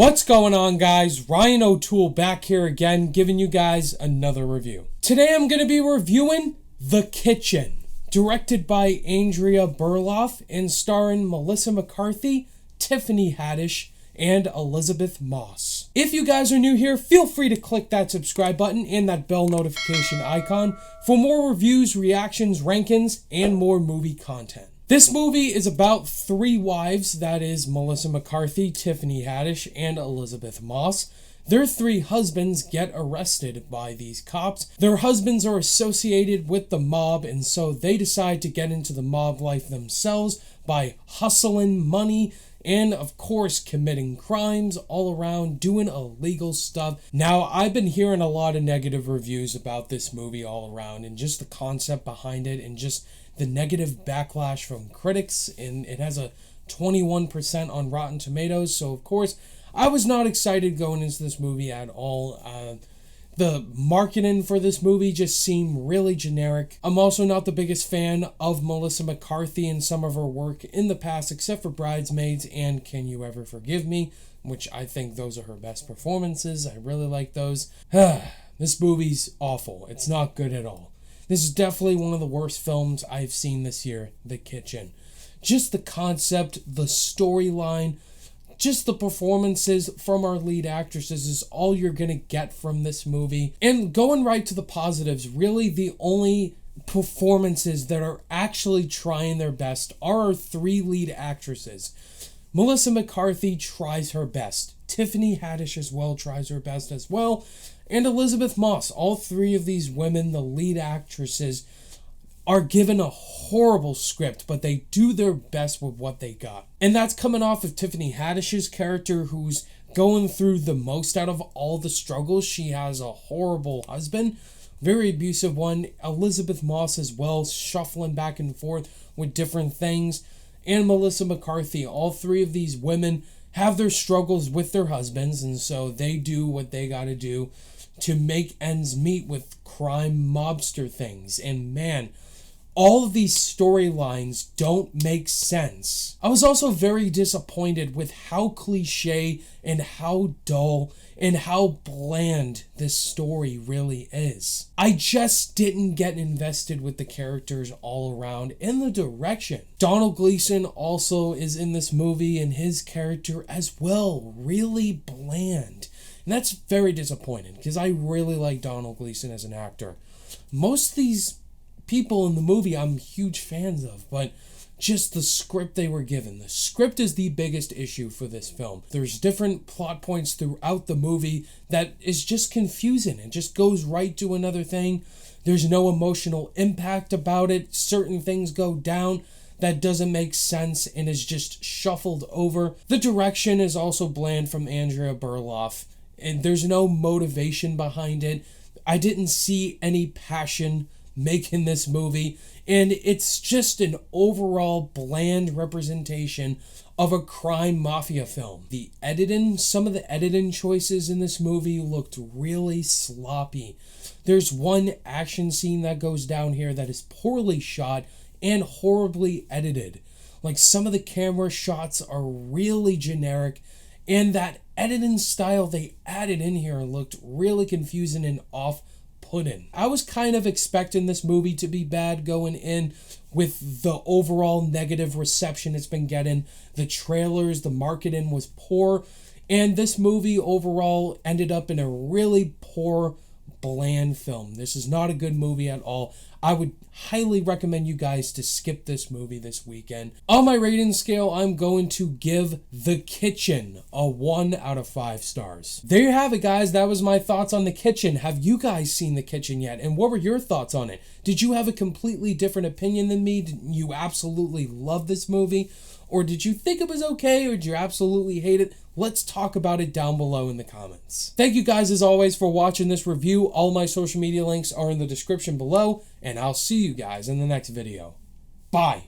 What's going on, guys? Ryan O'Toole back here again, giving you guys another review. Today I'm going to be reviewing The Kitchen, directed by Andrea Berloff and starring Melissa McCarthy, Tiffany Haddish, and Elisabeth Moss. If you guys are new here, feel free to click that subscribe button and that bell notification icon for more reviews, reactions, rankings, and more movie content. This movie is about three wives, that is Melissa McCarthy, Tiffany Haddish, and Elisabeth Moss. Their three husbands get arrested by these cops. Their husbands are associated with the mob, and so they decide to get into the mob life themselves by hustling money and, of course, committing crimes all around, doing illegal stuff. Now, I've been hearing a lot of negative reviews about this movie all around, and just the concept behind it, and just the negative backlash from critics, and it has a 21% on Rotten Tomatoes, so of course, I was not excited going into this movie at all. The marketing for this movie just seemed really generic. I'm also not the biggest fan of Melissa McCarthy and some of her work in the past, except for Bridesmaids and Can You Ever Forgive Me, which I think those are her best performances. I really like those. This movie's awful. It's not good at all. This is definitely one of the worst films I've seen this year, The Kitchen. Just the concept, the storyline, just the performances from our lead actresses is all you're going to get from this movie. And going right to the positives, really the only performances that are actually trying their best are our three lead actresses. Melissa McCarthy tries her best. Tiffany Haddish as well tries her best as well. And Elisabeth Moss. All three of these women, the lead actresses, are given a horrible script, but they do their best with what they got. And that's coming off of Tiffany Haddish's character, who's going through the most out of all the struggles. She has a horrible husband, very abusive one. Elisabeth Moss as well, shuffling back and forth with different things. And Melissa McCarthy. All three of these women have their struggles with their husbands, and so they do what they gotta do to make ends meet with crime mobster things. And man, all of these storylines don't make sense. I was also very disappointed with how cliche and how dull and how bland this story really is. I just didn't get invested with the characters all around and the direction. Donald Gleason also is in this movie, and his character as well, really bland. And that's very disappointing because I really like Donald Gleason as an actor. Most of these people in the movie I'm huge fans of, but just the script they were given. The script is the biggest issue for this film. There's different plot points throughout the movie that is just confusing. It just goes right to another thing. There's no emotional impact about it. Certain things go down that doesn't make sense and is just shuffled over. The direction is also bland from Andrea Berloff, and there's no motivation behind it. I didn't see any passion making this movie, and it's just an overall bland representation of a crime mafia film. The editing, some of the editing choices in this movie looked really sloppy. There's one action scene that goes down here that is poorly shot and horribly edited. Like, some of the camera shots are really generic, and that editing style they added in here looked really confusing and off-putting. I was kind of expecting this movie to be bad going in with the overall negative reception it's been getting. The trailers, the marketing was poor, and this movie overall ended up in a really poor, bland film. This is not a good movie at all. I would highly recommend you guys to skip this movie this weekend. On my rating scale, I'm going to give The Kitchen a 1 out of 5 stars. There you have it, guys. That was my thoughts on The Kitchen. Have you guys seen The Kitchen yet? And what were your thoughts on it? Did you have a completely different opinion than me? Did you absolutely love this movie? Or did you think it was okay, or did you absolutely hate it? Let's talk about it down below in the comments. Thank you guys as always for watching this review. All my social media links are in the description below, and I'll see you guys in the next video. Bye.